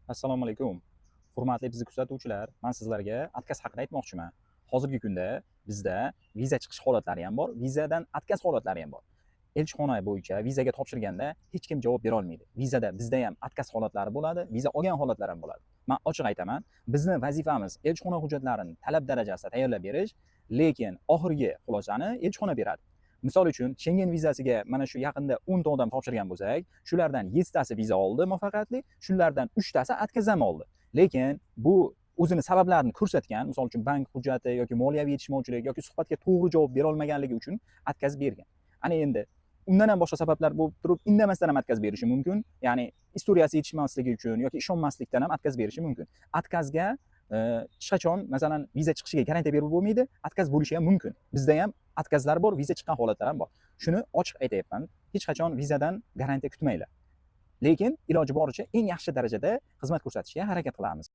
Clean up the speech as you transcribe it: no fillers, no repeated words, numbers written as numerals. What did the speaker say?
Assalomu alaykum. Hurmatli bizni kuzatuvchilar, men sizlarga отказ haqida aytmoqchiman. Hozirgi kunda bizda viza chiqish holatlari ham bor, vizadan отказ holatlari ham bor. Elchixona bo'yicha vizaga topshirganda hech kim javob bera olmaydi. Vizada bizda ham отказ holatlari bo'ladi, viza olgan holatlar ham bo'ladi. Men ochiq aytaman, bizni vazifamiz elchixona hujjatlarini talab darajasida tayyorlab berish, lekin oxirgi xulosani elchixona beradi. Misol uchun, Schengen vizasiga mana shu yaqinda 10 ta odam topshirgan bo'lsak, shulardan 7 tasi viza oldi muvaffaqiyatli, shulardan 3 tasi отказ ham oldi. Lekin bu o'zini sabablarini ko'rsatgan, misol uchun bank hujjati yoki moliyaviy yetishmovchilik yoki suhbatga to'g'ri javob bera olmaganligi uchun отказ bergan. Ana endi undan ham boshqa sabablar bo'lib turib, indamasdan ham отказ berishi mumkin. Ya'ni istoriyasi yetishmasligi uchun yoki ishonmaslikdan ham отказ berishi mumkin. Откazga hech qachon masalan viza chiqishiga garantiya berib bo'lmaydi, отказ bo'lishi ham mumkin. Bizda ham откazlar bor, viza chiqqan holatlar ham bor. Shuni ochiq aytayapman. Hech qachon vizadan garantiya kutmanglar. Lekin iloji boricha eng yaxshi darajada xizmat ko'rsatishga harakat qilamiz.